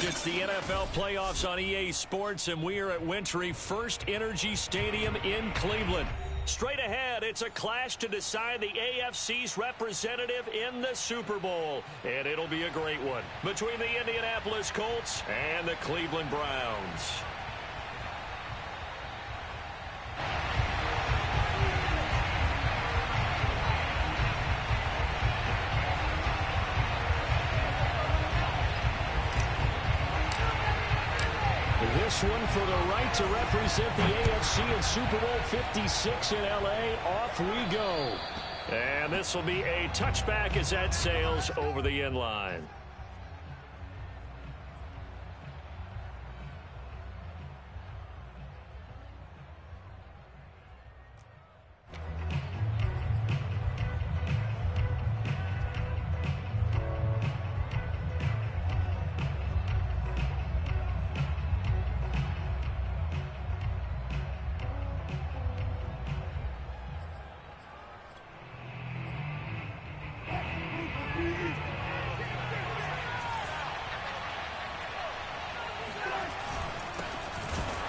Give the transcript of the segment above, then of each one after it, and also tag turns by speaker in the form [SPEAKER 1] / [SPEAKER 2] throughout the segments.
[SPEAKER 1] It's the NFL playoffs on EA Sports, and we are at Wintry First Energy Stadium in Cleveland. Straight ahead, it's a clash to decide the AFC's representative in the Super Bowl. And it'll be a great one between the Indianapolis Colts and the Cleveland Browns. This one for the right to represent the AFC in Super Bowl 56 in L.A. Off we go. And this will be a touchback as that sails over the end line.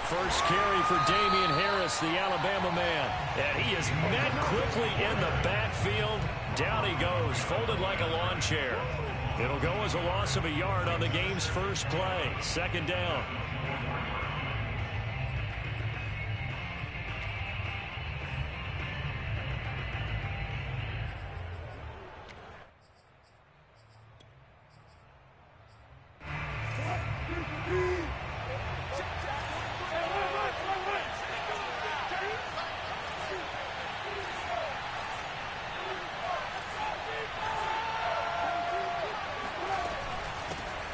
[SPEAKER 1] First carry for Damian Harris, the Alabama man. And he is met quickly in the backfield. Down he goes, folded like a lawn chair. It'll go as a loss of a yard on the game's first play. Second down.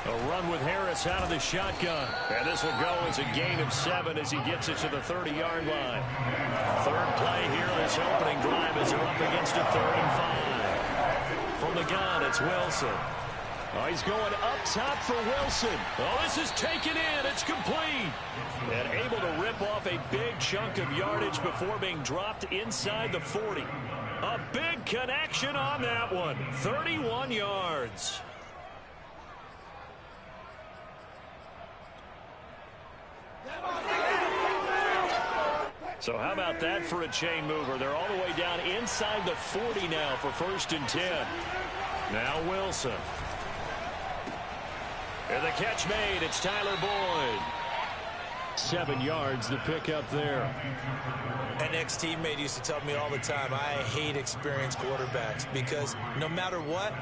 [SPEAKER 1] A run with Harris out of the shotgun. And this will go as a gain of 7 as he gets it to the 30-yard line. Third play here this opening drive as they're up against a 3rd and 5. From the gun, it's Wilson. Oh, he's going up top for Wilson. Oh, this is taken in. It's complete. And able to rip off a big chunk of yardage before being dropped inside the 40. A big connection on that one. 31 yards. So how about that for a chain mover? They're all the way down inside the 40 now for 1st and 10. Now Wilson. And the catch made. It's Tyler Boyd. 7 yards, the pickup there.
[SPEAKER 2] An ex-teammate used to tell me all the time, I hate experienced quarterbacks because no matter what,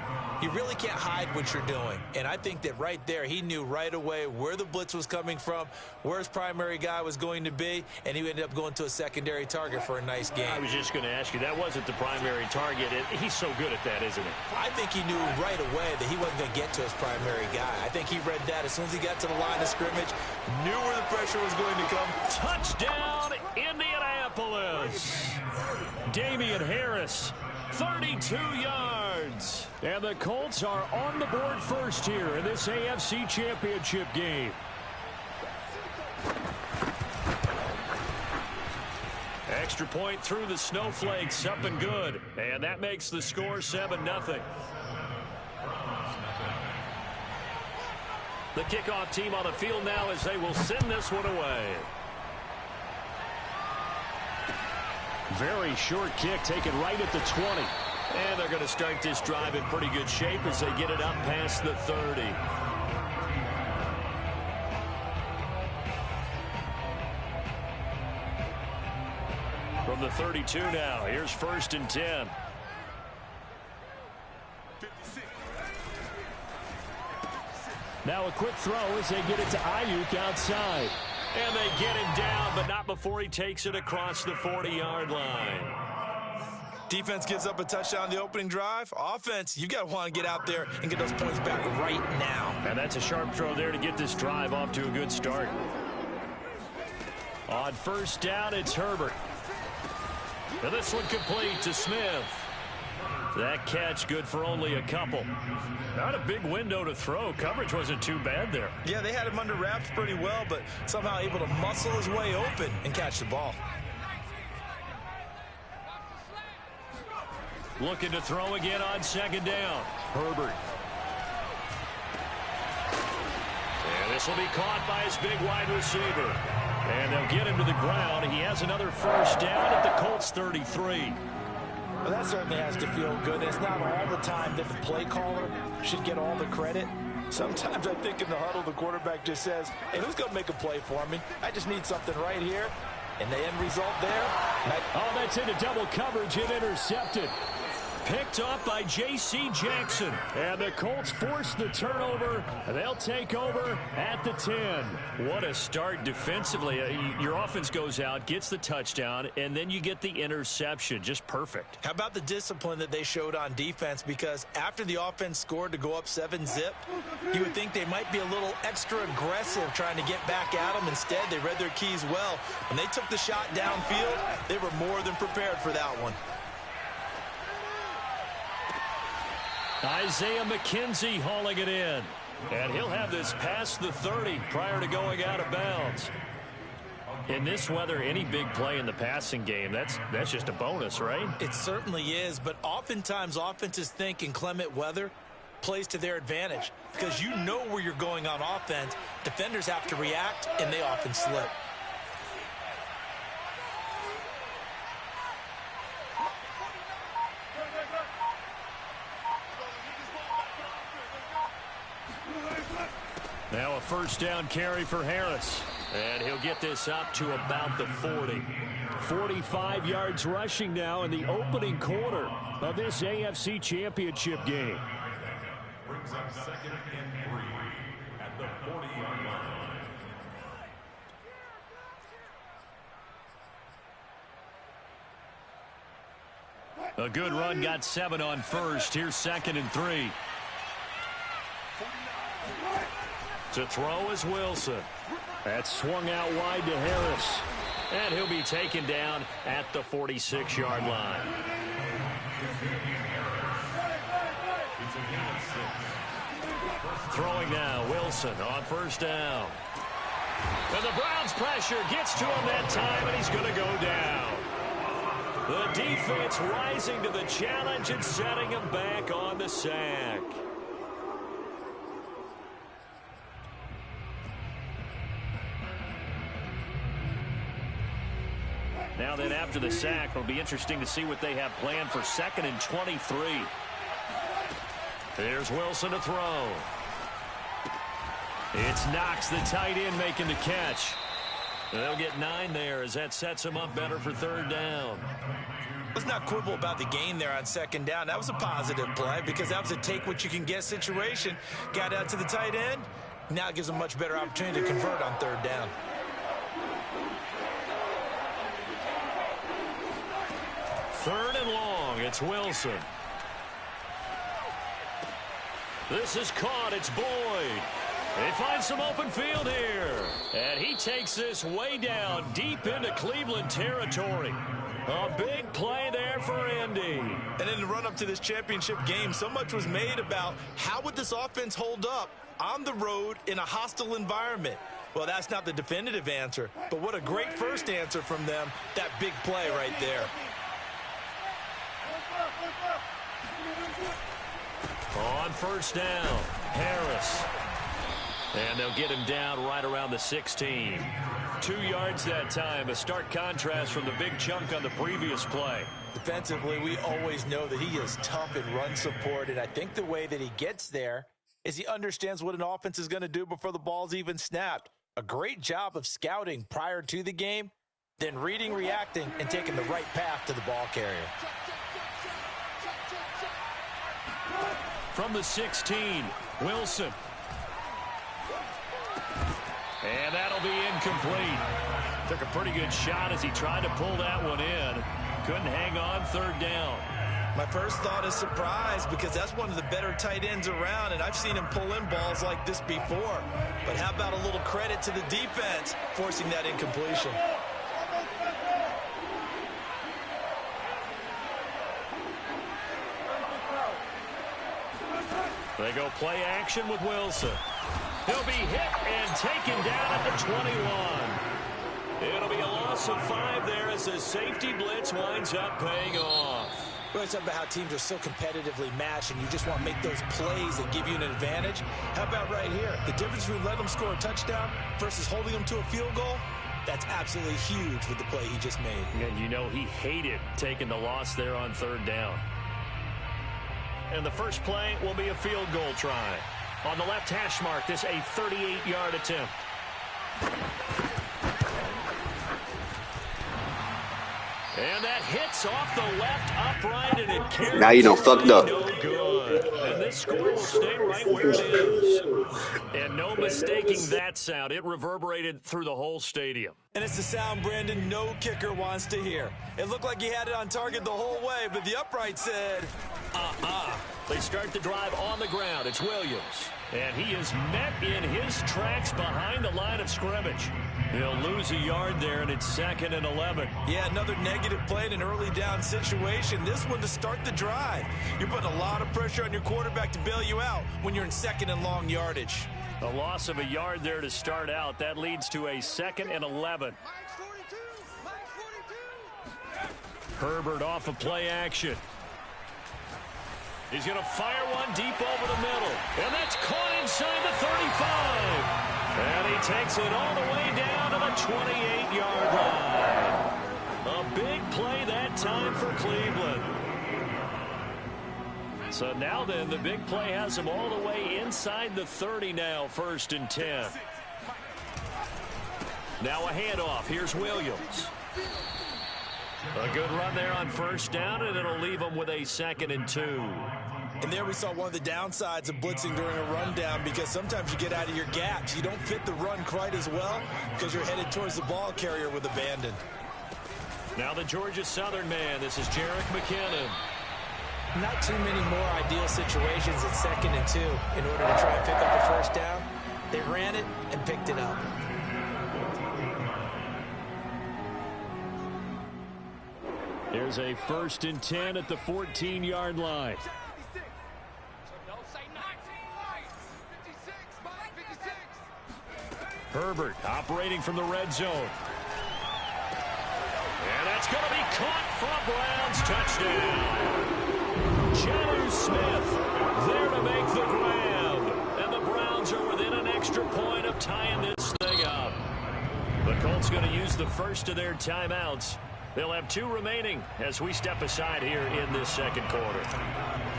[SPEAKER 2] you really can't hide what you're doing. And I think that right there, he knew right away where the blitz was coming from, where his primary guy was going to be, and he ended up going to a secondary target for a nice game.
[SPEAKER 1] I was just going to ask you, that wasn't the primary target. He's so good at that, isn't he?
[SPEAKER 2] I think he knew right away that he wasn't going to get to his primary guy. I think he read that as soon as he got to the line of scrimmage, knew where the pressure was going to come.
[SPEAKER 1] Touchdown, Indianapolis. Damian Harris, 32 yards. And the Colts are on the board first here in this AFC Championship game. Extra point through the snowflakes, up and good. And that makes the score 7-0. The kickoff team on the field now as they will send this one away. Very short kick taken right at the 20. And they're going to start this drive in pretty good shape as they get it up past the 30. From the 32 now, here's 1st and 10. Now a quick throw as they get it to Ayuk outside. And they get him down, but not before he takes it across the 40-yard line.
[SPEAKER 2] Defense gives up a touchdown the opening drive. Offense, you've got to want to get out there and get those points back right now.
[SPEAKER 1] And that's a sharp throw there to get this drive off to a good start. On 1st down, it's Herbert. And this one complete to Smith. That catch good for only a couple. Not a big window to throw. Coverage wasn't too bad there.
[SPEAKER 2] Yeah, they had him under wraps pretty well, but somehow able to muscle his way open and catch the ball.
[SPEAKER 1] Looking to throw again on 2nd down. Herbert. And This will be caught by his big wide receiver. And they'll get him to the ground. He has another first down at the Colts 33.
[SPEAKER 2] Well, that certainly has to feel good. It's not all the time that the play caller should get all the credit. Sometimes I think in the huddle, the quarterback just says, hey, who's going to make a play for me? I just need something right here. And the end result there.
[SPEAKER 1] Oh, that's into double coverage and intercepted. Picked up by J.C. Jackson. And the Colts force the turnover. They'll take over at the 10. What a start defensively. Your offense goes out, gets the touchdown, and then you get the interception. Just perfect.
[SPEAKER 2] How about the discipline that they showed on defense? Because after the offense scored to go up 7-zip, you would think they might be a little extra aggressive trying to get back at them. Instead, they read their keys well. When they took the shot downfield, they were more than prepared for that one.
[SPEAKER 1] Isaiah McKenzie hauling it in. And he'll have this past the 30 prior to going out of bounds. In this weather, any big play in the passing game, that's just a bonus, right?
[SPEAKER 2] It certainly is, but oftentimes offenses think inclement weather plays to their advantage because you know where you're going on offense. Defenders have to react, and they often slip.
[SPEAKER 1] Now a first down carry for Harris. And he'll get this up to about the 40. 45 yards rushing now in the opening quarter of this AFC Championship game. Brings up 2nd and 3 at the 40-yard line. A good run, got 7 on first. Here's 2nd and 3. To throw is Wilson. That's swung out wide to Harris. And he'll be taken down at the 46-yard line. Throwing now, Wilson on first down. And the Browns' pressure gets to him that time, and he's going to go down. The defense rising to the challenge and setting him back on the sack. Now then, after the sack, it'll be interesting to see what they have planned for 2nd and 23. There's Wilson to throw. It's Knox, the tight end, making the catch. They'll get 9 there as that sets them up better for 3rd down.
[SPEAKER 2] Let's not quibble about the gain there on 2nd down. That was a positive play because that was a take-what-you-can-get situation. Got out to the tight end. Now it gives them a much better opportunity to convert on 3rd down.
[SPEAKER 1] Third and long, it's Wilson. This is caught, it's Boyd. They find some open field here. And he takes this way down, deep into Cleveland territory. A big play there for Indy.
[SPEAKER 2] And in the run-up to this championship game, so much was made about how would this offense hold up on the road in a hostile environment. Well, that's not the definitive answer, but what a great first answer from them, that big play right there.
[SPEAKER 1] On first down, Harris. And they'll get him down right around the 16. 2 yards that time, a stark contrast from the big chunk on the previous play.
[SPEAKER 2] Defensively, we always know that he is tough in run support, and I think the way that he gets there is he understands what an offense is going to do before the ball's even snapped. A great job of scouting prior to the game, then reading, reacting, and taking the right path to the ball carrier.
[SPEAKER 1] From the 16, Wilson. And that'll be incomplete. Took a pretty good shot as he tried to pull that one in. Couldn't hang on 3rd down.
[SPEAKER 2] My first thought is surprise because that's one of the better tight ends around, and I've seen him pull in balls like this before. But how about a little credit to the defense forcing that incompletion?
[SPEAKER 1] They go play action with Wilson. He'll be hit and taken down at the 21. It'll be a loss of 5 there as the safety blitz winds up paying off.
[SPEAKER 2] We always talk about how teams are so competitively matched and you just want to make those plays that give you an advantage. How about right here? The difference between letting them score a touchdown versus holding them to a field goal, that's absolutely huge with the play he just made.
[SPEAKER 1] And you know he hated taking the loss there on third down. And the first play will be a field goal try. On the left hash mark, this a 38-yard attempt. And that hits off the left upright, and it carries.
[SPEAKER 3] Now you done fucked up.
[SPEAKER 1] No good. And this score will stay right where it is. And no mistaking that sound. It reverberated through the whole stadium.
[SPEAKER 2] And it's the sound, Brandon, no kicker wants to hear. It looked like he had it on target the whole way, but the upright said,
[SPEAKER 1] They start the drive on the ground. It's Williams. And he is met in his tracks behind the line of scrimmage. He'll lose a yard there, and it's 2nd and 11.
[SPEAKER 2] Yeah, another negative play in an early down situation. This one to start the drive. You're putting a lot of pressure on your quarterback to bail you out when you're in 2nd and long yardage.
[SPEAKER 1] A loss of a yard there to start out. That leads to a 2nd and 11. Herbert off of play action. He's going to fire one deep over the middle. And that's caught inside the 35. And he takes it all the way down to the 28-yard line. A big play that time for Cleveland. So now then, the big play has him all the way inside the 30 now, 1st and 10. Now a handoff. Here's Williams. A good run there on 1st down, and it'll leave him with a 2nd and 2.
[SPEAKER 2] And there we saw one of the downsides of blitzing during a rundown, because sometimes you get out of your gaps. You don't fit the run quite as well because you're headed towards the ball carrier with abandon.
[SPEAKER 1] Now the Georgia Southern man. This is Jerick McKinnon.
[SPEAKER 2] Not too many more ideal situations at 2nd and 2 in order to try and pick up the 1st down. They ran it and picked it up.
[SPEAKER 1] Here's a 1st and 10 at the 14-yard line. Herbert operating from the red zone. And that's going to be caught for a Browns touchdown. Jonnu Smith there to make the grab. And the Browns are within an extra point of tying this thing up. The Colts going to use the first of their timeouts. They'll have 2 remaining as we step aside here in this 2nd quarter.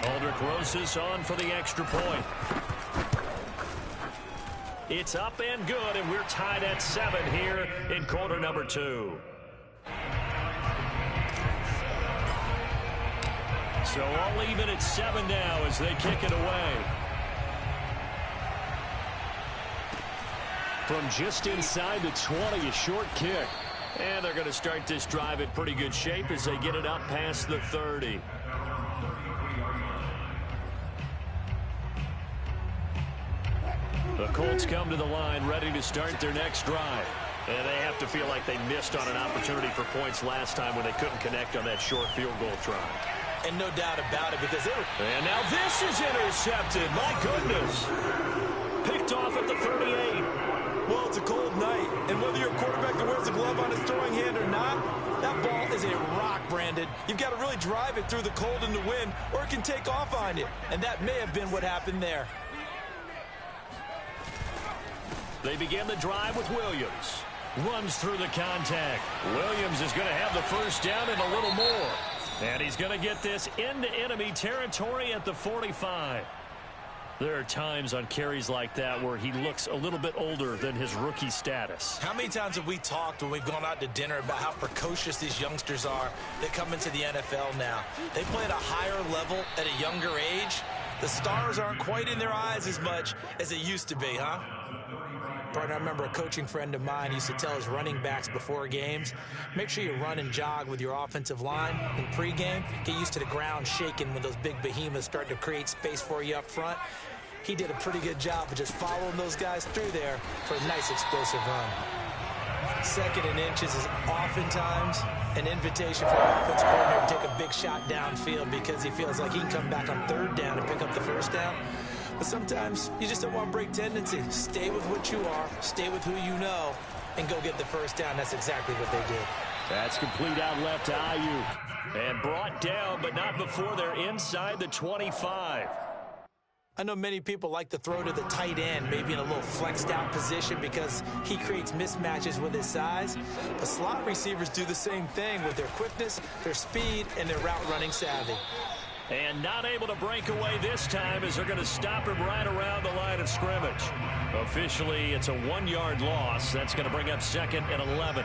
[SPEAKER 1] Aldrich Rosas on for the extra point. It's up and good, and we're tied at 7 here in quarter number 2. So all even at 7 now as they kick it away. From just inside the 20, a short kick. And they're going to start this drive in pretty good shape as they get it up past the 30. The Colts come to the line ready to start their next drive. And they have to feel like they missed on an opportunity for points last time when they couldn't connect on that short field goal try.
[SPEAKER 2] And no doubt about it, because they were...
[SPEAKER 1] And now this is intercepted. My goodness. Picked off at the 38.
[SPEAKER 2] Well, it's a cold night, and whether you're a quarterback that wears a glove on his throwing hand or not, that ball is a rock, Brandon. You've got to really drive it through the cold and the wind, or it can take off on you. And that may have been what happened there.
[SPEAKER 1] They begin the drive with Williams. Runs through the contact. Williams is going to have the 1st down and a little more. And he's going to get this into enemy territory at the 45. There are times on carries like that where he looks a little bit older than his rookie status.
[SPEAKER 2] How many times have we talked when we've gone out to dinner about how precocious these youngsters are that come into the NFL now? They play at a higher level at a younger age. The stars aren't quite in their eyes as much as it used to be, huh? Partner, I remember a coaching friend of mine used to tell his running backs before games, make sure you run and jog with your offensive line in pregame. Get used to the ground shaking when those big behemoths start to create space for you up front. He did a pretty good job of just following those guys through there for a nice explosive run. 2nd and inches is oftentimes an invitation for an offensive coordinator to take a big shot downfield because he feels like he can come back on 3rd down and pick up the 1st down. But sometimes you just don't want to break tendency. Stay with what you are, stay with who you know, and go get the 1st down. That's exactly what they did.
[SPEAKER 1] That's complete out left to Ayuk. And brought down, but not before they're inside the 25.
[SPEAKER 2] I know many people like to throw to the tight end, maybe in a little flexed out position because he creates mismatches with his size. But slot receivers do the same thing with their quickness, their speed, and their route running savvy.
[SPEAKER 1] And not able to break away this time as they're going to stop him right around the line of scrimmage. Officially, it's a 1-yard loss. That's going to bring up 2nd and 11.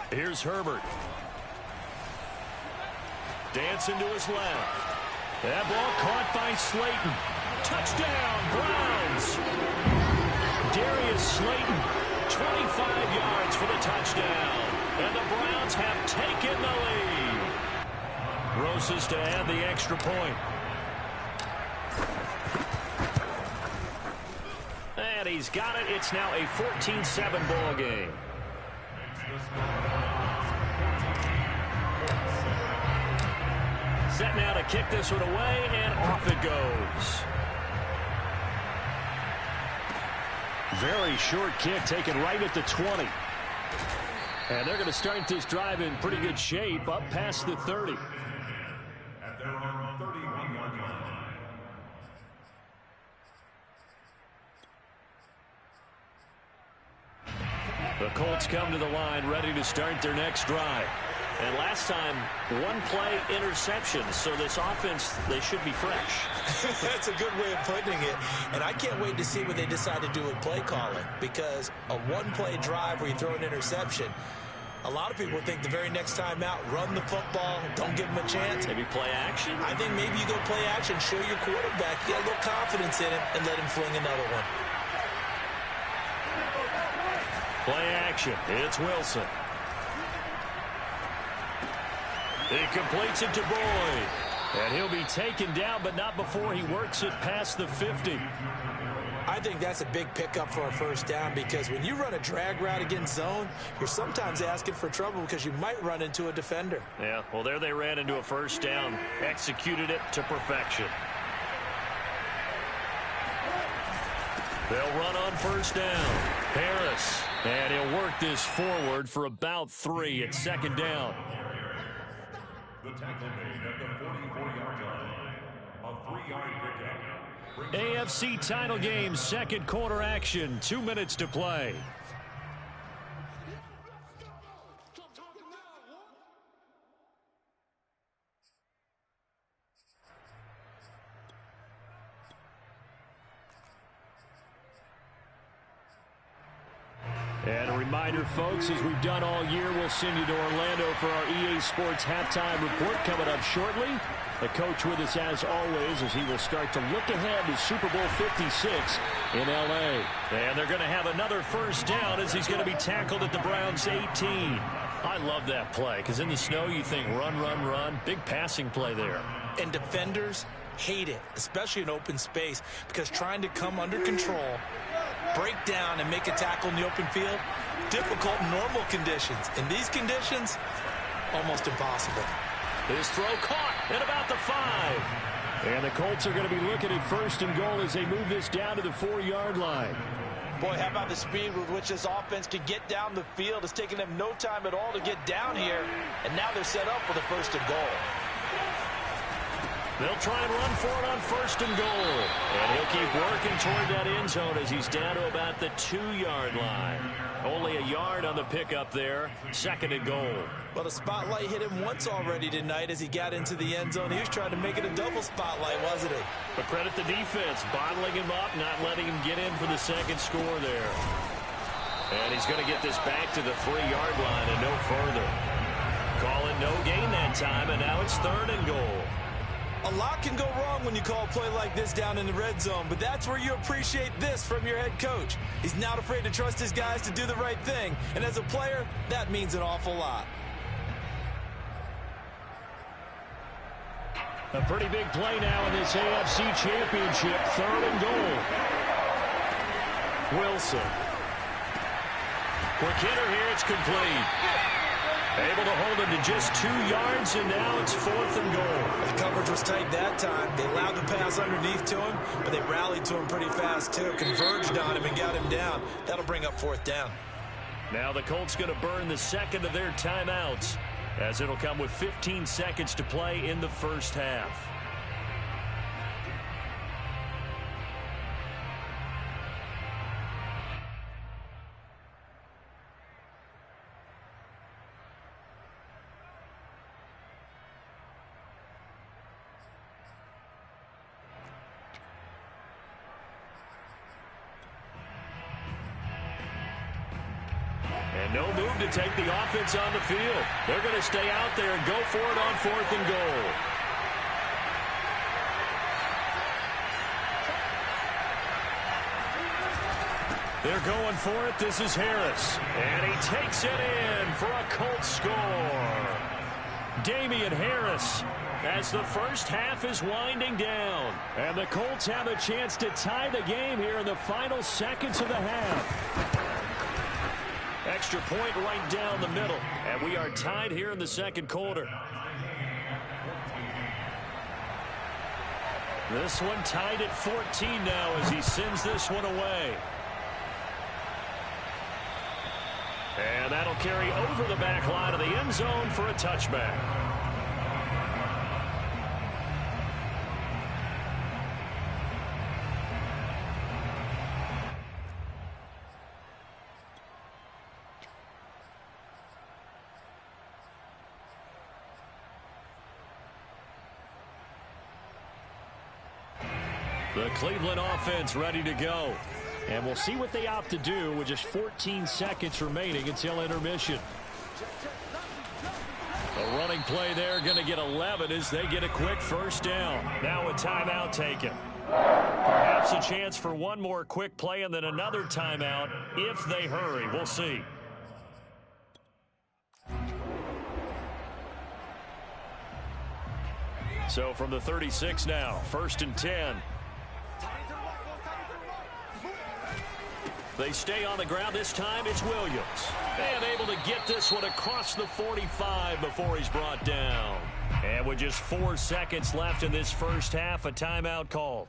[SPEAKER 1] Here's Herbert. Dancing to his left. That ball caught by Slayton. Touchdown, Browns. Darius Slayton, 25 yards for the touchdown. And the Browns have taken the lead. Roses to add the extra point. And he's got it. It's now a 14-7 ball game. Set now to kick this one away, and off it goes. Very short kick taken right at the 20. And they're going to start this drive in pretty good shape up past the 30.
[SPEAKER 3] At their own 31-yard line.
[SPEAKER 1] The Colts come to the line ready to start their next drive. And last time, 1-play interception. So this offense, they should be fresh.
[SPEAKER 2] That's a good way of putting it. And I can't wait to see what they decide to do with play calling. Because a 1-play drive where you throw an interception, a lot of people think the very next time out, run the football, don't give them a chance.
[SPEAKER 1] Maybe play action?
[SPEAKER 2] I think maybe you go play action, show your quarterback, get a little confidence in him, and let him fling another one.
[SPEAKER 1] Play action. It's Wilson. He completes it to Boyd. And he'll be taken down, but not before he works it past the 50.
[SPEAKER 2] I think that's a big pickup for a first down because when you run a drag route against zone, you're sometimes asking for trouble because you might run into a defender.
[SPEAKER 1] Yeah, well, there they ran into a first down, executed it to perfection. They'll run on first down. Harris, and he'll work this forward for about 3 at second down.
[SPEAKER 3] The tackle made at the 44-yard line. A 3-yard pickup.
[SPEAKER 1] AFC title game, second quarter action. 2 minutes to play. And a reminder, folks, as we've done all year, we'll send you to Orlando for our EA Sports halftime report coming up shortly. The coach with us as always as he will start to look ahead to Super Bowl 56 in L.A. And they're going to have another first down as he's going to be tackled at the Browns' 18. I love that play because in the snow you think run, run, run. Big passing play there.
[SPEAKER 2] And defenders hate it, especially in open space, because trying to come under control, break down and make a tackle in the open field, difficult in normal conditions. In these conditions, almost impossible.
[SPEAKER 1] His throw caught at about the 5. And the Colts are going to be looking at first and goal as they move this down to the 4-yard line.
[SPEAKER 2] Boy, how about the speed with which this offense can get down the field? It's taking them no time at all to get down here, and now they're set up with a first and goal.
[SPEAKER 1] They'll try and run for it on first and goal. And he'll keep working toward that end zone as he's down to about the 2-yard line. Only a yard on the pickup there. Second and goal.
[SPEAKER 2] Well, the spotlight hit him once already tonight as he got into the end zone. He was trying to make it a double spotlight, wasn't he?
[SPEAKER 1] But credit the defense, bottling him up, not letting him get in for the second score there. And he's going to get this back to the 3-yard line and no further. Calling no gain that time, and now it's third and goal.
[SPEAKER 2] A lot can go wrong when you call a play like this down in the red zone, but that's where you appreciate this from your head coach. He's not afraid to trust his guys to do the right thing, and as a player, that means an awful lot.
[SPEAKER 1] A pretty big play now in this AFC Championship, third and goal. Wilson. Quick hitter here, it's complete. Able to hold him to just 2 yards, and now it's 4th and goal.
[SPEAKER 2] The coverage was tight that time. They allowed the pass underneath to him, but they rallied to him pretty fast, too. Converged on him and got him down. That'll bring up 4th down.
[SPEAKER 1] Now the Colts going to burn the second of their timeouts, as it'll come with 15 seconds to play in the first half. And no move to take the offense on the field. They're going to stay out there and go for it on 4th and goal. They're going for it. This is Harris. And he takes it in for a Colts score. Damian Harris, as the first half is winding down. And the Colts have a chance to tie the game here in the final seconds of the half. Extra point right down the middle. And we are tied here in the second quarter. This one tied at 14 now as he sends this one away. And that'll carry over the back line of the end zone for a touchback. The Cleveland offense ready to go. And we'll see what they opt to do with just 14 seconds remaining until intermission. A running play there, going to get 11 as they get a quick first down. Now a timeout taken. Perhaps a chance for one more quick play and then another timeout if they hurry. We'll see. So from the 36 now, 1st and 10. They stay on the ground. This time it's Williams. And able to get this one across the 45 before he's brought down. And with just 4 seconds left in this first half, a timeout called.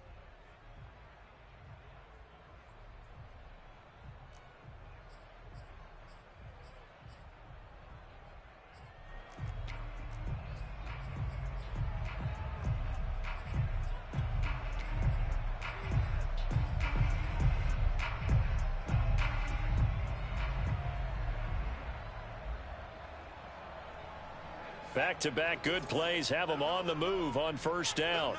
[SPEAKER 1] Back-to-back good plays have them on the move on first down.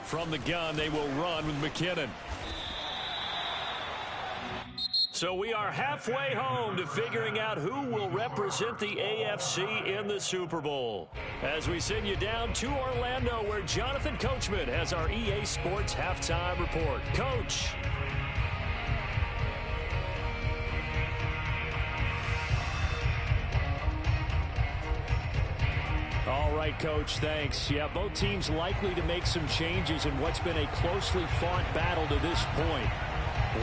[SPEAKER 1] From the gun, they will run with McKinnon. So we are halfway home to figuring out who will represent the AFC in the Super Bowl. As we send you down to Orlando, where Jonathan Coachman has our EA Sports Halftime Report. Coach. All right, Coach, thanks. Yeah, both teams likely to make some changes in what's been a closely fought battle to this point.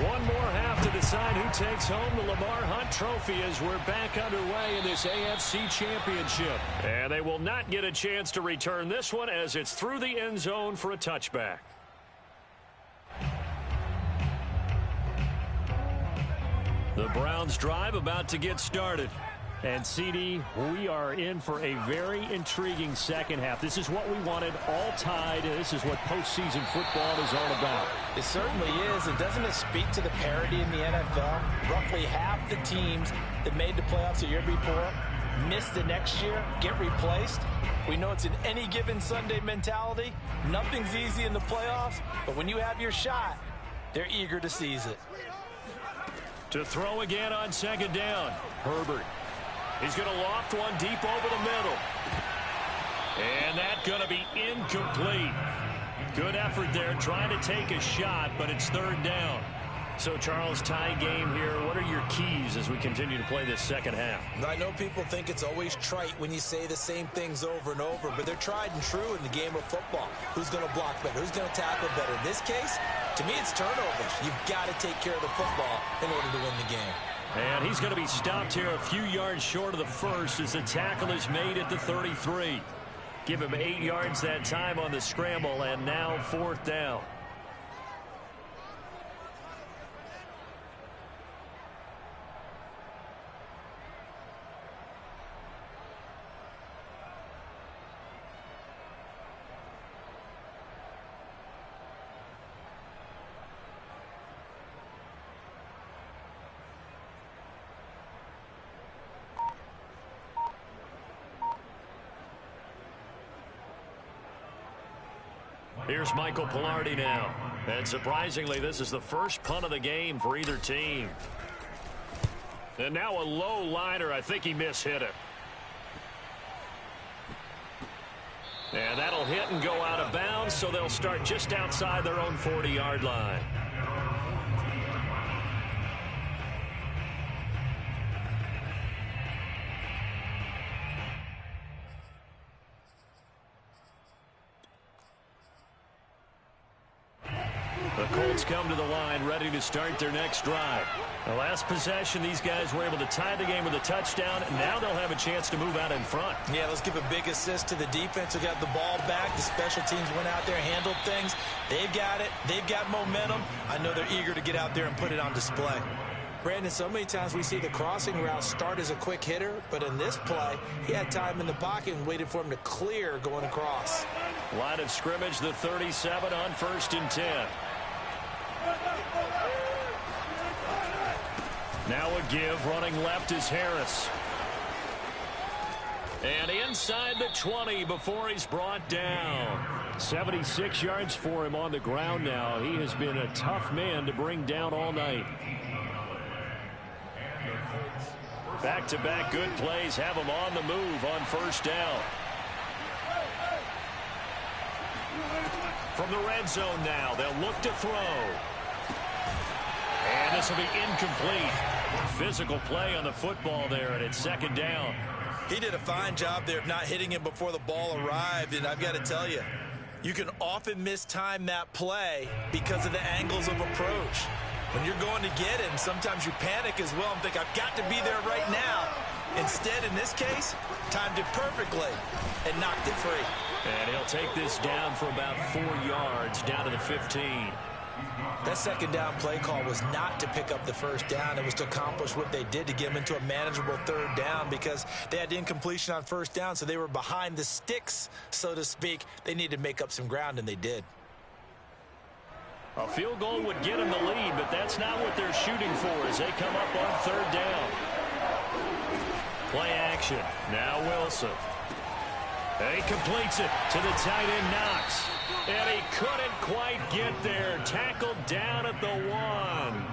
[SPEAKER 1] One more half to decide who takes home the Lamar Hunt Trophy as we're back underway in this AFC Championship. And they will not get a chance to return this one as it's through the end zone for a touchback. The Browns drive about to get started. And, CD, we are in for a very intriguing second half. This is what we wanted, all tied, and this is what postseason football is all about.
[SPEAKER 2] It certainly is. And doesn't it speak to the parity in the NFL? Roughly half the teams that made the playoffs the year before miss the next year, get replaced. We know it's an any given Sunday mentality. Nothing's easy in the playoffs, but when you have your shot, they're eager to seize it.
[SPEAKER 1] To throw again on second down, Herbert. He's going to loft one deep over the middle. And that's going to be incomplete. Good effort there trying to take a shot, but it's third down. So, Charles, tie game here. What are your keys as we continue to play this second half?
[SPEAKER 2] I know people think it's always trite when you say the same things over and over, but they're tried and true in the game of football. Who's going to block better? Who's going to tackle better? In this case, to me, it's turnovers. You've got to take care of the football in order to win the game.
[SPEAKER 1] And he's going to be stopped here a few yards short of the first as the tackle is made at the 33. Give him 8 yards that time on the scramble, and now 4th down. Here's Michael Pilardi now. And surprisingly, this is the first punt of the game for either team. And now a low liner. I think he mishit it. And that'll hit and go out of bounds, so they'll start just outside their own 40-yard line. The Colts come to the line ready to start their next drive. The last possession, these guys were able to tie the game with a touchdown, and now they'll have a chance to move out in front.
[SPEAKER 2] Yeah, let's give a big assist to the defense who got the ball back. The special teams went out there, handled things. They've got it. They've got momentum. I know they're eager to get out there and put it on display. Brandon, so many times we see the crossing route start as a quick hitter, but in this play, he had time in the pocket and waited for him to clear going across.
[SPEAKER 1] Line of scrimmage, the 37 on 1st and 10. Now a give, running left is Harris. And inside the 20 before he's brought down. 76 yards for him on the ground now. He has been a tough man to bring down all night. Back-to-back good plays have him on the move on 1st down. From the red zone now, they'll look to throw. And this will be incomplete. Physical play on the football there, and it's 2nd down.
[SPEAKER 2] He did a fine job there of not hitting him before the ball arrived, and I've got to tell you, you can often mistime that play because of the angles of approach. When you're going to get him, sometimes you panic as well and think, I've got to be there right now. Instead, in this case, timed it perfectly and knocked it free.
[SPEAKER 1] And he'll take this down for about 4 yards, down to the 15.
[SPEAKER 2] That 2nd down play call was not to pick up the 1st down. It was to accomplish what they did to get them into a manageable 3rd down because they had incompletion on 1st down, so they were behind the sticks, so to speak. They needed to make up some ground, and they did.
[SPEAKER 1] A field goal would get them the lead, but that's not what they're shooting for as they come up on 3rd down. Play action. Now Wilson. He completes it to the tight end Knox. And he couldn't quite get there. Tackled down at the 1.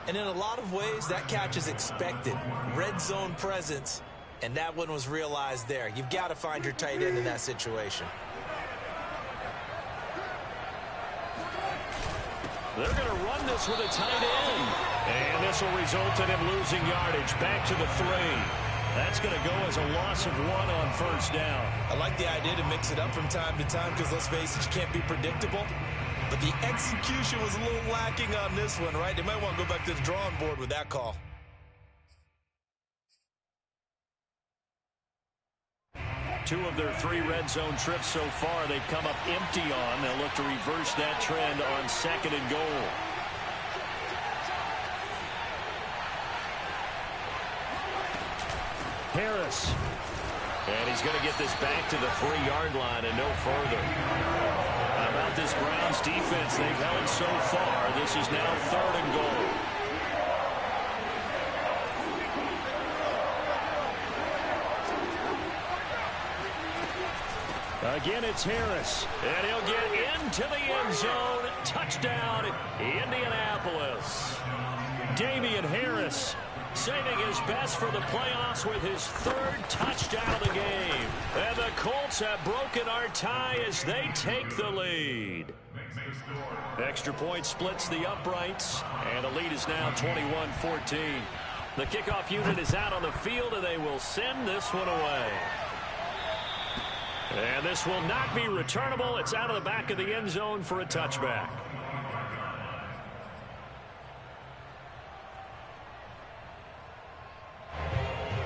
[SPEAKER 2] And in a lot of ways, that catch is expected. Red zone presence, and that one was realized there. You've got to find your tight end in that situation.
[SPEAKER 1] They're going to run this with a tight end. And this will result in him losing yardage. Back to the 3. That's going to go as a loss of 1 on 1st down.
[SPEAKER 2] I like the idea to mix it up from time to time because, let's face it, you can't be predictable. But the execution was a little lacking on this one, right? They might want to go back to the drawing board with that call.
[SPEAKER 1] Two of their 3 red zone trips so far they've come up empty on. They'll look to reverse that trend on 2nd and goal. Harris. And he's going to get this back to the 3-yard line and no further. How about this Browns defense they've held so far? This is now 3rd and goal. Again, it's Harris. And he'll get into the end zone. Touchdown, Indianapolis. Damian Harris saving his best for the playoffs with his 3rd touchdown of the game. And the Colts have broken our tie as they take the lead. Extra point splits the uprights, and the lead is now 21-14. The kickoff unit is out on the field, and they will send this one away. And this will not be returnable. It's out of the back of the end zone for a touchback.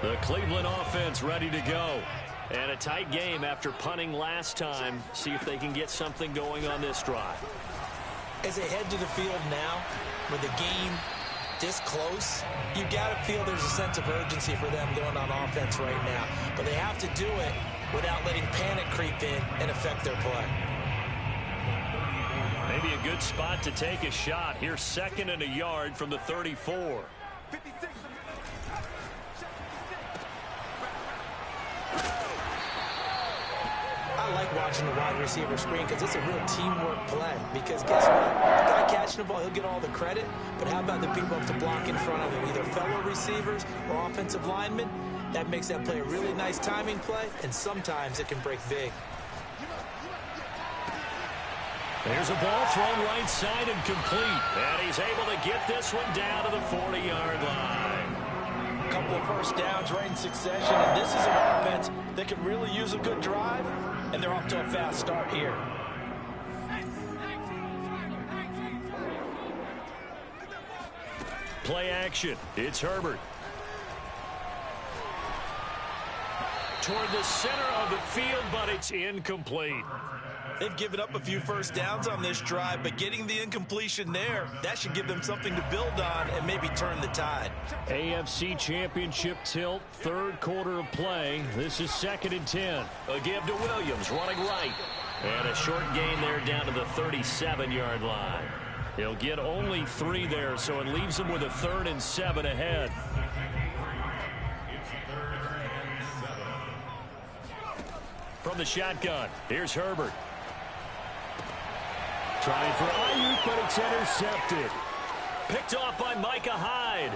[SPEAKER 1] The Cleveland offense ready to go. And a tight game after punting last time. See if they can get something going on this drive.
[SPEAKER 2] As they head to the field now, with the game this close, you got to feel there's a sense of urgency for them going on offense right now. But they have to do it without letting panic creep in and affect their play.
[SPEAKER 1] Maybe a good spot to take a shot. Here's 2nd and a yard from the 34.
[SPEAKER 2] I like watching the wide receiver screen because it's a real teamwork play. Because guess what? The guy catching the ball, he'll get all the credit. But how about the people up to block in front of him, either fellow receivers or offensive linemen? That makes that play a really nice timing play, and sometimes it can break big.
[SPEAKER 1] There's a ball thrown right side and complete. And he's able to get this one down to the 40-yard line.
[SPEAKER 2] A couple of first downs right in succession, and this is an offense that could really use a good drive, and they're off to a fast start here.
[SPEAKER 1] Play action. It's Herbert. Toward the center of the field, but it's incomplete.
[SPEAKER 2] They've given up a few first downs on this drive, but getting the incompletion there, that should give them something to build on and maybe turn the tide.
[SPEAKER 1] AFC Championship tilt, 3rd quarter of play. This is 2nd and 10. A give to Williams, running right. And a short gain there down to the 37-yard line. He'll get only 3 there, so it leaves him with a 3rd and 7 ahead. From the shotgun, here's Herbert. Trying for Ayuk, but it's intercepted. Picked off by Micah Hyde.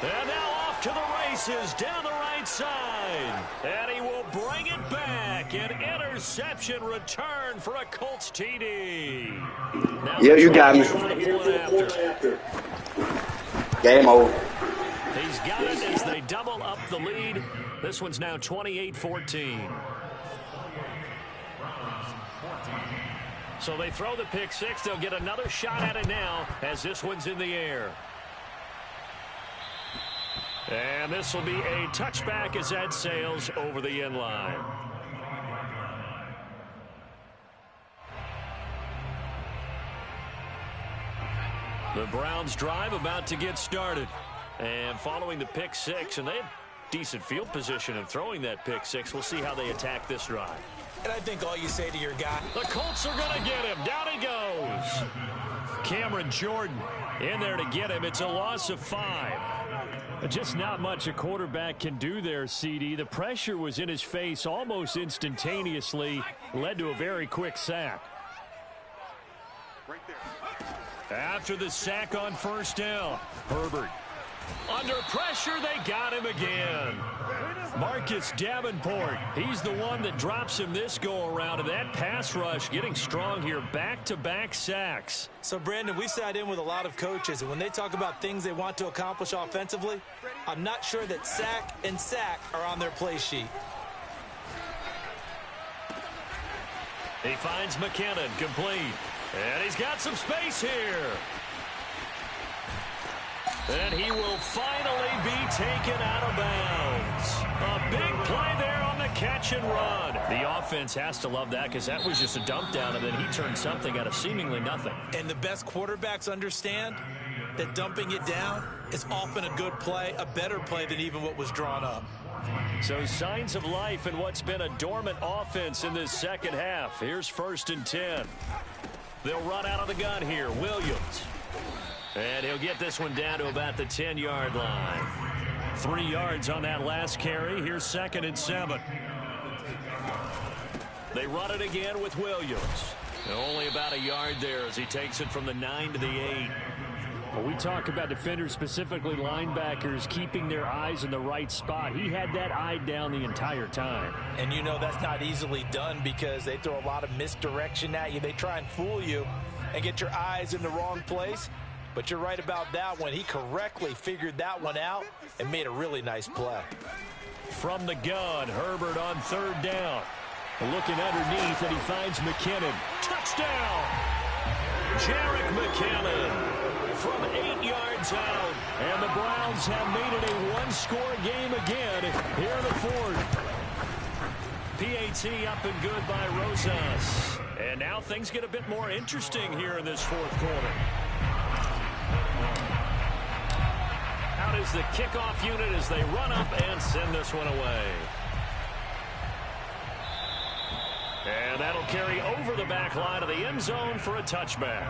[SPEAKER 1] And now off to the races down the right side. And he will bring it back. An interception return for a Colts TD. Now
[SPEAKER 4] yeah, you got me. Game over.
[SPEAKER 1] He's got it as they double up the lead. This one's now 28-14. So they throw the pick six. They'll get another shot at it now as this one's in the air. And this will be a touchback as that sails over the end line. The Browns drive about to get started. And following the pick six, and they have decent field position in throwing that pick six. We'll see how they attack this drive.
[SPEAKER 2] And I think all you say to your guy,
[SPEAKER 1] the Colts are going to get him. Down he goes. Cameron Jordan in there to get him. It's a loss of 5. Just not much a quarterback can do there, CD. The pressure was in his face almost instantaneously. Led to a very quick sack.
[SPEAKER 5] Right there.
[SPEAKER 1] After the sack on first down, Herbert. Under pressure, they got him again. Marcus Davenport, he's the one that drops him this go-around, and that pass rush getting strong here, back-to-back sacks.
[SPEAKER 2] So, Brandon, we sat in with a lot of coaches, and when they talk about things they want to accomplish offensively, I'm not sure that sack and sack are on their play sheet.
[SPEAKER 1] He finds McKinnon, complete. And he's got some space here. And he will finally be taken out of bounds. A big play there on the catch and run. The offense has to love that because that was just a dump down, and then he turned something out of seemingly nothing.
[SPEAKER 2] And the best quarterbacks understand that dumping it down is often a good play, a better play than even what was drawn up.
[SPEAKER 1] So signs of life in what's been a dormant offense in this second half. Here's 1st and 10. They'll run out of the gun here. Williams. And he'll get this one down to about the 10-yard line. 3 yards on that last carry. Here's 2nd and 7. They run it again with Williams. Only about a yard there as he takes it from the 9 to the 8. Well, we talk about defenders, specifically linebackers, keeping their eyes in the right spot. He had that eye down the entire time.
[SPEAKER 2] And you know that's not easily done because they throw a lot of misdirection at you. They try and fool you and get your eyes in the wrong place. But you're right about that one. He correctly figured that one out and made a really nice play.
[SPEAKER 1] From the gun, Herbert on third down. Looking underneath, and he finds McKinnon. Touchdown! Jerick McKinnon from 8 yards out. And the Browns have made it a one-score game again here in the fourth. PAT up and good by Rosas. And now things get a bit more interesting here in this fourth quarter. Out is the kickoff unit as they run up and send this one away. And that'll carry over the back line of the end zone for a touchback.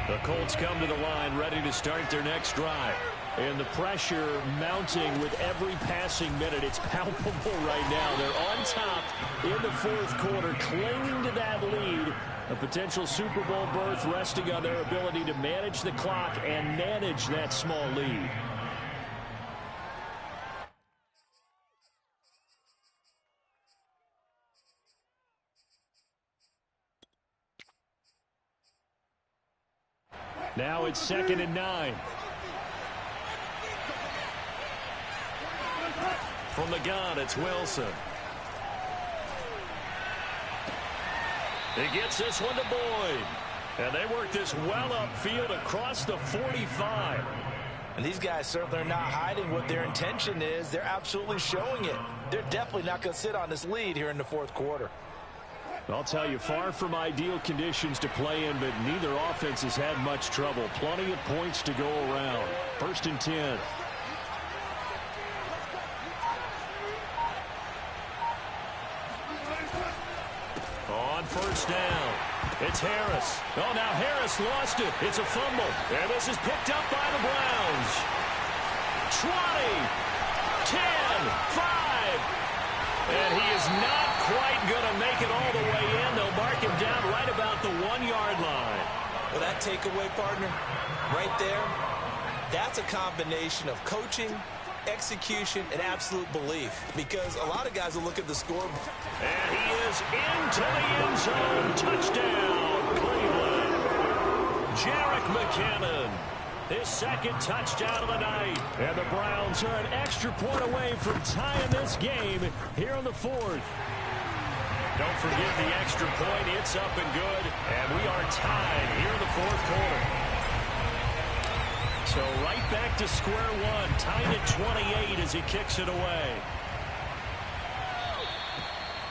[SPEAKER 1] The Colts come to the line ready to start their next drive. And the pressure mounting with every passing minute. It's palpable right now. They're on top in the fourth quarter, clinging to that lead. A potential Super Bowl berth resting on their ability to manage the clock and manage that small lead. Now it's 2nd and 9. From the gun, it's Wilson. He gets this one to Boyd. And they work this well upfield across the 45.
[SPEAKER 2] And these guys certainly are not hiding what their intention is. They're absolutely showing it. They're definitely not going to sit on this lead here in the fourth quarter.
[SPEAKER 1] I'll tell you, far from ideal conditions to play in, but neither offense has had much trouble. Plenty of points to go around. 1st and 10. On 1st down, it's Harris. Oh, now Harris lost it. It's a fumble. And this is picked up by the Browns. 20, 10, 5. And he is not quite going to make it all the way in. They'll mark him down right about the 1-yard line.
[SPEAKER 2] Well, that takeaway, partner, right there, that's a combination of coaching, execution, and absolute belief. Because a lot of guys will look at the score.
[SPEAKER 1] And he is into the end zone. Touchdown, Cleveland. Jerick McKinnon. His 2nd touchdown of the night. And the Browns are an extra point away from tying this game here in the fourth. Don't forget the extra point. It's up and good. And we are tied here in the fourth quarter. So right back to square one. Tied at 28 as he kicks it away.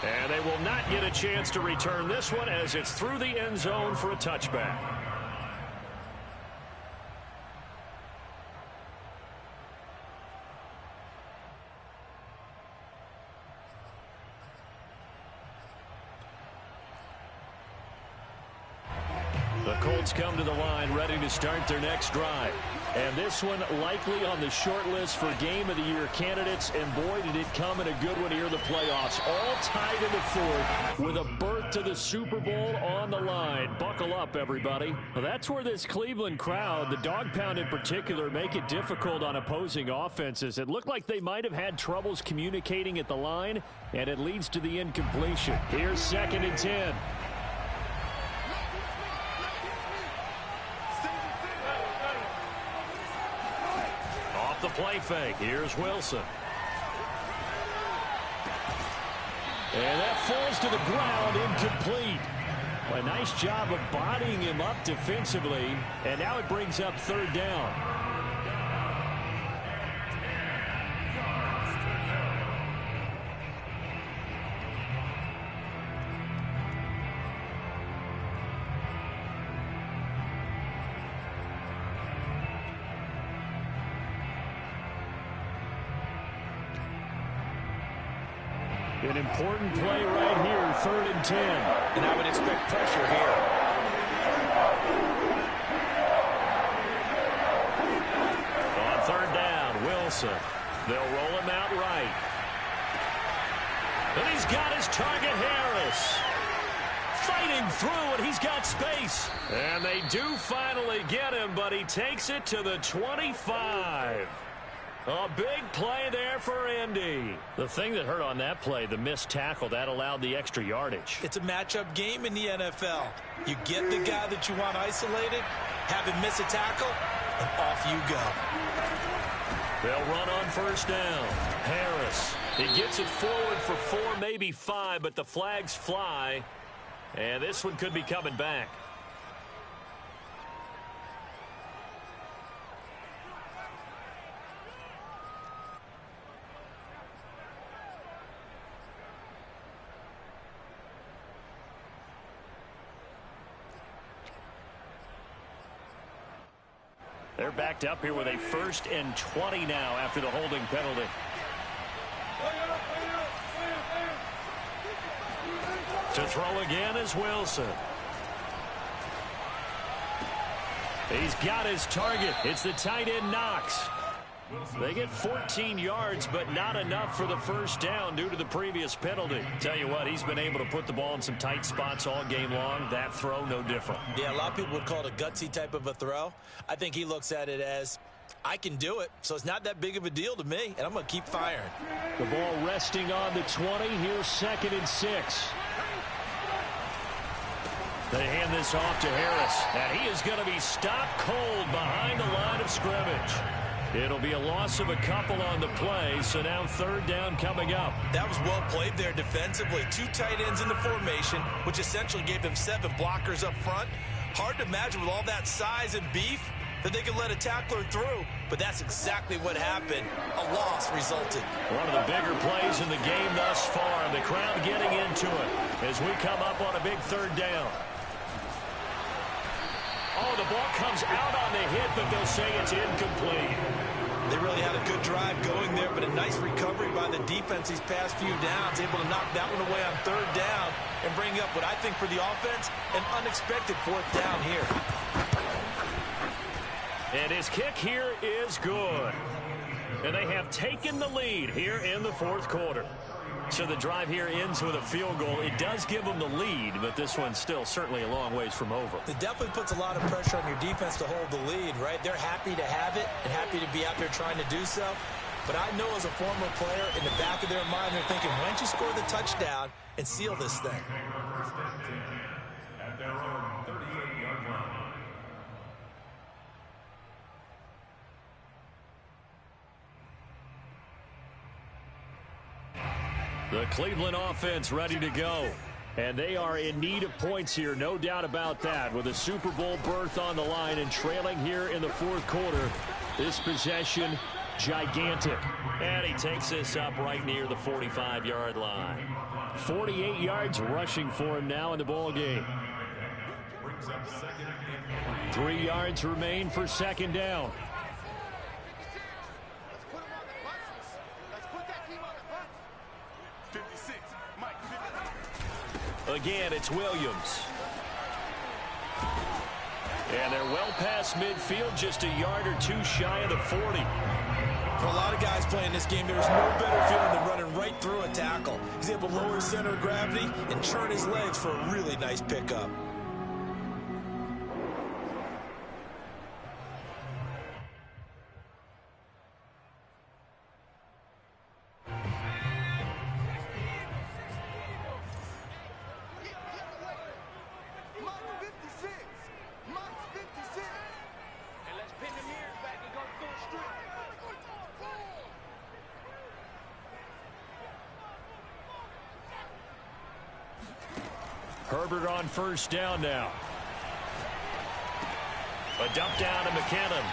[SPEAKER 1] And they will not get a chance to return this one as it's through the end zone for a touchback. The Colts come to the line ready to start their next drive. And this one likely on the short list for Game of the Year candidates. And boy, did it come in a good one here in the playoffs. All tied in the fourth with a berth to the Super Bowl on the line. Buckle up, everybody. Well, that's where this Cleveland crowd, the dog pound in particular, make it difficult on opposing offenses. It looked like they might have had troubles communicating at the line, and it leads to the incompletion. Here's 2nd and 10. The play fake. Here's Wilson. And that falls to the ground, incomplete. A nice job of bodying him up defensively. And now it brings up 3rd down. An important play right here, 3rd and 10.
[SPEAKER 2] And I would expect pressure here.
[SPEAKER 1] On 3rd down, Wilson. They'll roll him out right. And he's got his target, Harris. fighting through, and he's got space. And they do finally get him, but he takes it to the 25. A big play there for Indy. The thing that hurt on that play, the missed tackle, that allowed the extra yardage.
[SPEAKER 2] It's a matchup game in the NFL. You get the guy that you want isolated, have him miss a tackle, and off you go.
[SPEAKER 1] They'll run on first down. Harris, he gets it forward for 4, maybe 5, but the flags fly, and this one could be coming back. They're backed up here with a 1st and 20 now after the holding penalty. To throw again is Wilson. He's got his target. It's the tight end Knox. They get 14 yards, but not enough for the first down due to the previous penalty. Tell you what, he's been able to put the ball in some tight spots all game long. That throw, no different.
[SPEAKER 2] Yeah, a lot of people would call it a gutsy type of a throw. I think he looks at it as, I can do it, so it's not that big of a deal to me, and I'm going to keep firing.
[SPEAKER 1] The ball resting on the 20. Here's 2nd and 6. They hand this off to Harris, and he is going to be stopped cold behind the line of scrimmage. It'll be a loss of a couple on the play, so now 3rd down coming up.
[SPEAKER 2] That was well played there defensively. 2 tight ends in the formation, which essentially gave them 7 blockers up front. Hard to imagine with all that size and beef that they could let a tackler through, but that's exactly what happened. A loss resulted.
[SPEAKER 1] One of the bigger plays in the game thus far, and the crowd getting into it as we come up on a big 3rd down. Oh, the ball comes out on the hit, but they'll say it's incomplete.
[SPEAKER 2] They really had a good drive going there, but a nice recovery by the defense these past few downs, able to knock that one away on 3rd down and bring up what I think for the offense, an unexpected 4th down here.
[SPEAKER 1] And his kick here is good. And they have taken the lead here in the 4th quarter. So the drive here ends with a field goal. It does give them the lead, but this one's still certainly a long ways from over.
[SPEAKER 2] It definitely puts a lot of pressure on your defense to hold the lead, right? They're happy to have it and happy to be out there trying to do so. But I know as a former player, in the back of their mind, they're thinking, why don't you score the touchdown and seal this thing?
[SPEAKER 3] At their own 38-yard line.
[SPEAKER 1] The Cleveland offense ready to go. And they are in need of points here, no doubt about that. With a Super Bowl berth on the line and trailing here in the 4th quarter. This possession, gigantic. And he takes this up right near the 45-yard line. 48 yards rushing for him now in the ball game. 3 yards remain for 2nd down. Again, it's Williams. And they're well past midfield, just a yard or 2 shy of the 40.
[SPEAKER 2] For a lot of guys playing this game, there's no better feeling than running right through a tackle. He's able to lower his center of gravity and turn his legs for a really nice pickup.
[SPEAKER 1] Herbert on first down now. A dump down to McKinnon.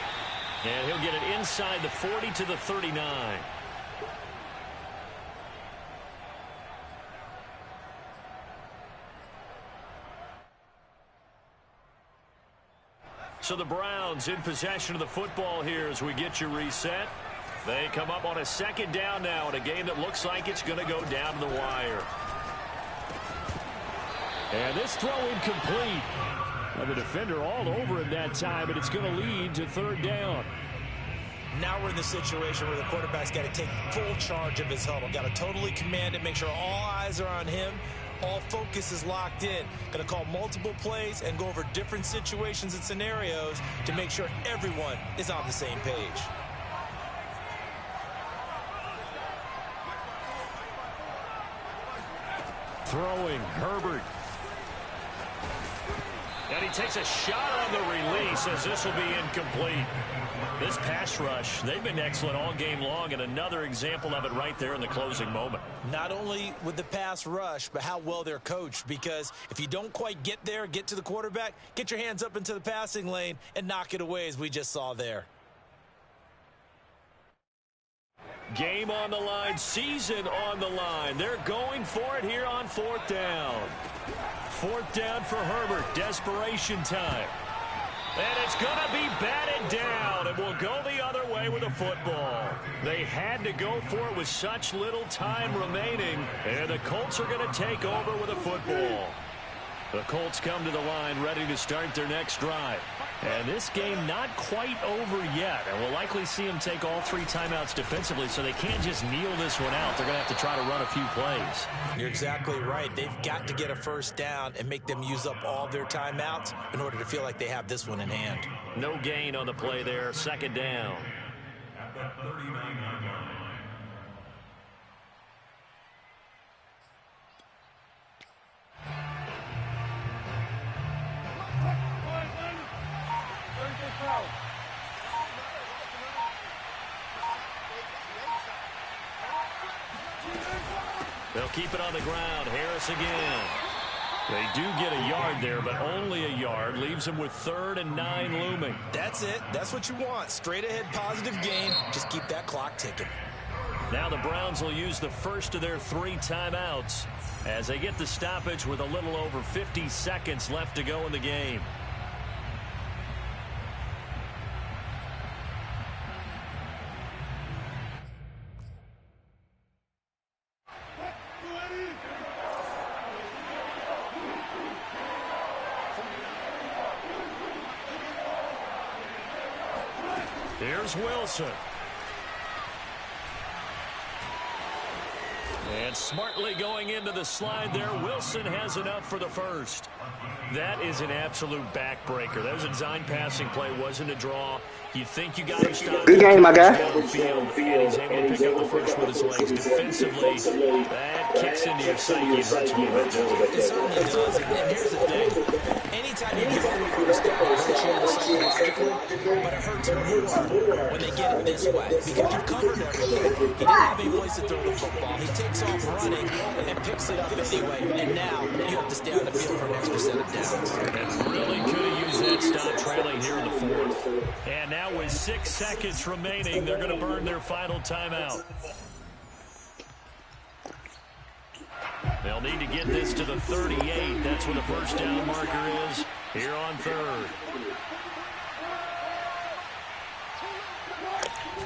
[SPEAKER 1] And he'll get it inside the 40 to the 39. So the Browns in possession of the football here as we get you reset. They come up on a 2nd down now in a game that looks like it's going to go down to the wire. And this throw incomplete. And the defender all over him that time, but it's going to lead to 3rd down.
[SPEAKER 2] Now we're in the situation where the quarterback's got to take full charge of his huddle. Got to totally command it, make sure all eyes are on him, All focus is locked in. Going to call multiple plays and go over different situations and scenarios to make sure everyone is on the same page.
[SPEAKER 1] Throwing, Herbert. And he takes a shot on the release as this will be incomplete. This pass rush, they've been excellent all game long, and another example of it right there in the closing moment.
[SPEAKER 2] Not only with the pass rush, but how well they're coached, because if you don't quite get there, get to the quarterback, get your hands up into the passing lane and knock it away as we just saw there.
[SPEAKER 1] Game on the line, season on the line. They're going for it here on 4th down. 4th down for Herbert. Desperation time. And it's going to be batted down, and will go the other way with a football. They had to go for it with such little time remaining, and the Colts are going to take over with a football. The Colts come to the line ready to start their next drive. And this game not quite over yet. And we'll likely see them take all 3 timeouts defensively, so they can't just kneel this one out. They're going to have to try to run a few plays.
[SPEAKER 2] You're exactly right. They've got to get a first down and make them use up all their timeouts in order to feel like they have this one in hand.
[SPEAKER 1] No gain on the play there. 2nd down.
[SPEAKER 3] At the 39-yard line.
[SPEAKER 1] They'll keep it on the ground. Harris again. They do get a yard there, but only a yard. Leaves them with 3rd and 9 looming.
[SPEAKER 2] That's it. That's what you want. Straight ahead positive gain. Just keep that clock ticking.
[SPEAKER 1] Now the Browns will use the first of their 3 timeouts as they get the stoppage with a little over 50 seconds left to go in the game. Here's Wilson. And smartly going into the slide there, Wilson has enough for the first. That is an absolute backbreaker. That was a design passing play, wasn't a draw. You think you got to stop.
[SPEAKER 4] Good game, my guy.
[SPEAKER 1] Field, and he's able to pick up the first with his legs. Defensively, that kicks into your psyche and hurts a little bit.
[SPEAKER 2] It certainly does. And here's the thing. Anytime you give up a first down, it hurts you psychologically, but it hurts more when they get it this way, because you've covered everything. He didn't have any place to throw the football. He takes off running and picks it up anyway, and now you have to stay on the field for an extra set of downs.
[SPEAKER 1] And really could have used that stop trailing here in the 4th. And now with 6 seconds remaining, they're going to burn their final timeout. They'll need to get this to the 38. That's where the first down marker is here on 3rd.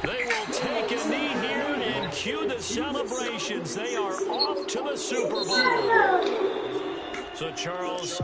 [SPEAKER 1] They will take a knee here and cue the celebrations. They are off to the Super Bowl. So, Charles,